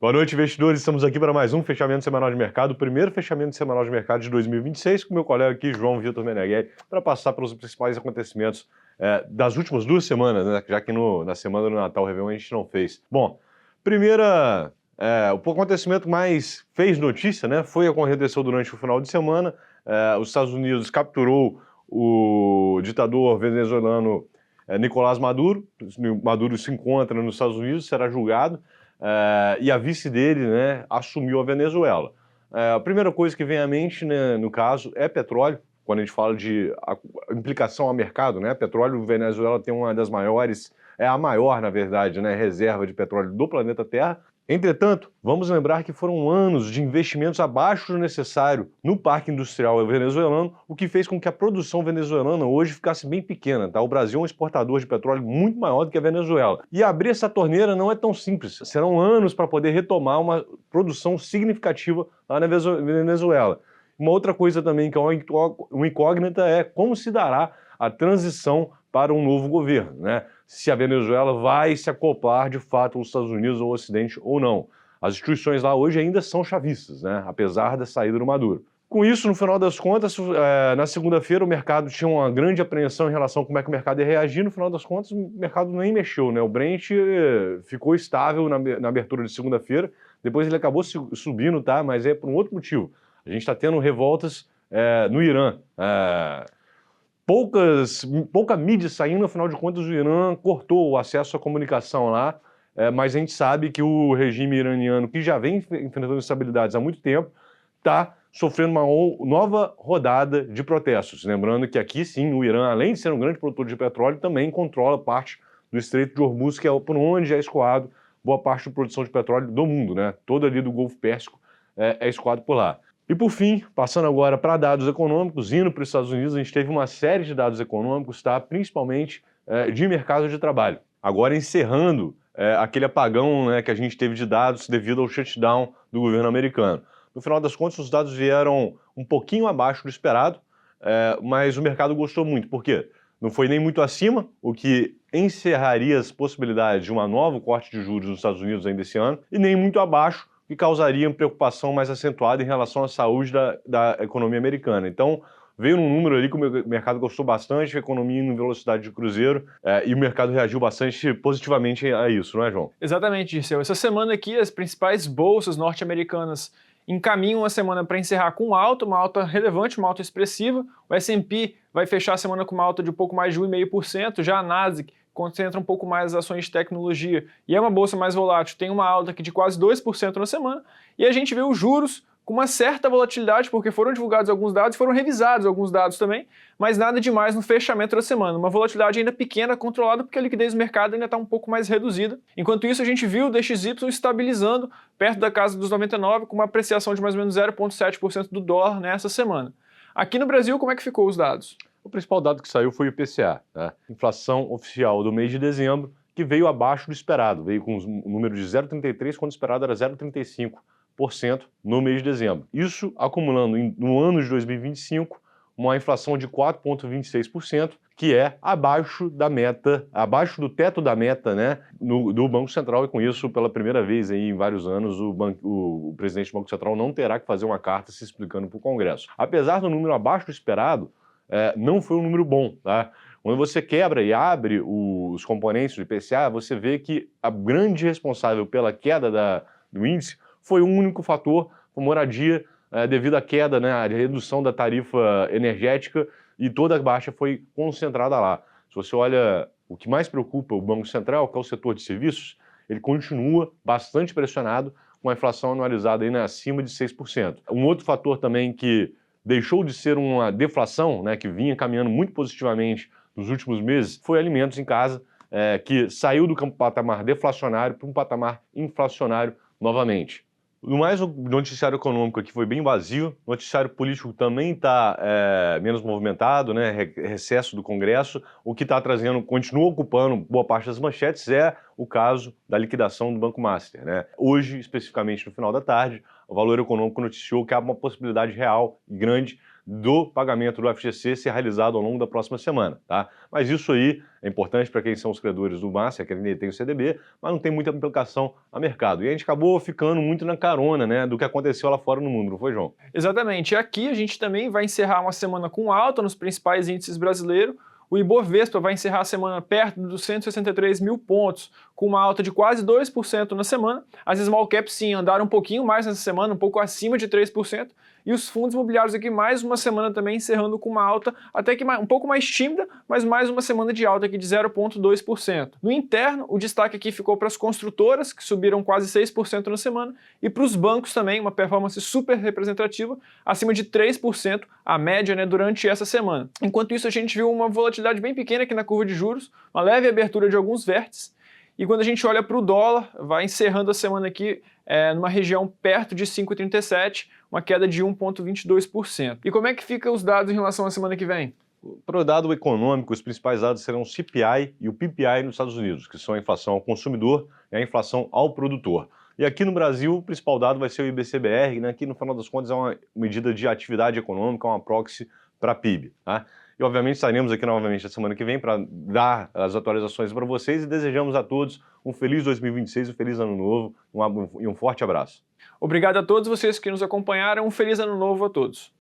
Boa noite, investidores. Estamos aqui para mais um fechamento semanal de mercado, o primeiro fechamento semanal de mercado de 2026, com meu colega aqui, João Vitor Meneghelli, para passar pelos principais acontecimentos das últimas 2 semanas, né? Já que na semana do Natal, Réveillon, a gente não fez. Bom, o acontecimento mais fez notícia, né? Foi o que aconteceu durante o final de semana. Os Estados Unidos capturou o ditador venezuelano Nicolás Maduro. Maduro se encontra nos Estados Unidos, será julgado. E a vice dele, né, assumiu a Venezuela. A primeira coisa que vem à mente, né, no caso, é petróleo. Quando a gente fala de implicação ao mercado, né, petróleo, Venezuela tem uma das maiores, é a maior, na verdade, né, reserva de petróleo do planeta Terra. Entretanto, vamos lembrar que foram anos de investimentos abaixo do necessário no parque industrial venezuelano, o que fez com que a produção venezuelana hoje ficasse bem pequena. Tá? O Brasil é um exportador de petróleo muito maior do que a Venezuela. E abrir essa torneira não é tão simples. Serão anos para poder retomar uma produção significativa lá na Venezuela. Uma outra coisa também que é uma incógnita é como se dará a transição para um novo governo, né? Se a Venezuela vai se acoplar de fato aos Estados Unidos ou ao Ocidente ou não. As instituições lá hoje ainda são chavistas, né? Apesar da saída do Maduro. Com isso, no final das contas, na segunda-feira o mercado tinha uma grande apreensão em relação a como é que o mercado ia reagir. No final das contas, o mercado nem mexeu, né? O Brent ficou estável na abertura de segunda-feira, depois ele acabou subindo, tá? Mas é por um outro motivo. A gente está tendo revoltas no Irã. Pouca mídia saindo, afinal de contas o Irã cortou o acesso à comunicação lá, mas a gente sabe que o regime iraniano, que já vem enfrentando instabilidades há muito tempo, está sofrendo uma nova rodada de protestos. Lembrando que aqui sim, o Irã, além de ser um grande produtor de petróleo, também controla parte do Estreito de Hormuz, que é por onde é escoado boa parte da produção de petróleo do mundo, né? Todo ali do Golfo Pérsico é escoado por lá. E por fim, passando agora para dados econômicos, indo para os Estados Unidos, a gente teve uma série de dados econômicos, tá? Principalmente de mercado de trabalho. Agora encerrando aquele apagão, né, que a gente teve de dados devido ao shutdown do governo americano. No final das contas, os dados vieram um pouquinho abaixo do esperado, mas o mercado gostou muito. Por quê? Não foi nem muito acima, o que encerraria as possibilidades de um novo corte de juros nos Estados Unidos ainda esse ano, e nem muito abaixo, que causariam preocupação mais acentuada em relação à saúde da economia americana. Então, veio num número ali que o mercado gostou bastante, a economia em velocidade de cruzeiro, e o mercado reagiu bastante positivamente a isso, não é, João? Exatamente, Dirceu. Essa semana aqui, as principais bolsas norte-americanas encaminham a semana para encerrar com alta, uma alta relevante, uma alta expressiva. O S&P vai fechar a semana com uma alta de um pouco mais de 1,5%, já a Nasdaq concentra um pouco mais as ações de tecnologia e é uma bolsa mais volátil, tem uma alta aqui de quase 2% na semana, e a gente vê os juros com uma certa volatilidade, porque foram divulgados alguns dados, foram revisados alguns dados também, mas nada demais no fechamento da semana. Uma volatilidade ainda pequena, controlada, porque a liquidez do mercado ainda está um pouco mais reduzida. Enquanto isso, a gente viu o DXY estabilizando perto da casa dos 99, com uma apreciação de mais ou menos 0,7% do dólar nessa semana. Aqui no Brasil, como é que ficou os dados? O principal dado que saiu foi o IPCA, né? Inflação oficial do mês de dezembro, que veio abaixo do esperado, veio com um número de 0,33, quando o esperado era 0,35% no mês de dezembro. Isso acumulando no ano de 2025 uma inflação de 4,26%, que é abaixo da meta, abaixo do teto da meta, né, do Banco Central, e com isso, pela primeira vez aí, em vários anos, o presidente do Banco Central não terá que fazer uma carta se explicando para o Congresso. Apesar do número abaixo do esperado, não foi um número bom, tá? Quando você quebra e abre os componentes do IPCA, você vê que a grande responsável pela queda do índice foi um único fator, a moradia, devido à queda, né, à redução da tarifa energética, e toda a baixa foi concentrada lá. Se você olha o que mais preocupa o Banco Central, que é o setor de serviços, ele continua bastante pressionado, com a inflação anualizada ainda acima de 6%. Um outro fator também que deixou de ser uma deflação, né, que vinha caminhando muito positivamente nos últimos meses, foi alimentos em casa, que saiu do patamar deflacionário para um patamar inflacionário novamente. No mais, o noticiário econômico aqui foi bem vazio, o noticiário político também está menos movimentado, né, recesso do Congresso, o que está trazendo, continua ocupando boa parte das manchetes, é o caso da liquidação do Banco Master, né? Hoje, especificamente no final da tarde, o Valor Econômico noticiou que há uma possibilidade real e grande do pagamento do FGC ser realizado ao longo da próxima semana, tá? Mas isso aí é importante para quem são os credores do Master, que ainda tem o CDB, mas não tem muita implicação a mercado. E a gente acabou ficando muito na carona, né, do que aconteceu lá fora no mundo, não foi, João? Exatamente. E aqui a gente também vai encerrar uma semana com alta nos principais índices brasileiros. O Ibovespa vai encerrar a semana perto dos 163 mil pontos, com uma alta de quase 2% na semana. As small caps sim andaram um pouquinho mais nessa semana, um pouco acima de 3%. E os fundos imobiliários aqui mais uma semana também encerrando com uma alta até que um pouco mais tímida, mas mais uma semana de alta aqui de 0,2%. No interno, o destaque aqui ficou para as construtoras, que subiram quase 6% na semana, e para os bancos também, uma performance super representativa, acima de 3%, a média, né, durante essa semana. Enquanto isso, a gente viu uma volatilidade bem pequena aqui na curva de juros, uma leve abertura de alguns vértices, e quando a gente olha para o dólar, vai encerrando a semana aqui numa região perto de 5,37, uma queda de 1,22%. E como é que ficam os dados em relação à semana que vem? Para o dado econômico, os principais dados serão o CPI e o PPI nos Estados Unidos, que são a inflação ao consumidor e a inflação ao produtor. E aqui no Brasil, o principal dado vai ser o IBC-BR, né, que no final das contas é uma medida de atividade econômica, uma proxy para a PIB. Tá? E obviamente estaremos aqui novamente na semana que vem para dar as atualizações para vocês e desejamos a todos um feliz 2026, um feliz ano novo e um forte abraço. Obrigado a todos vocês que nos acompanharam, um feliz ano novo a todos.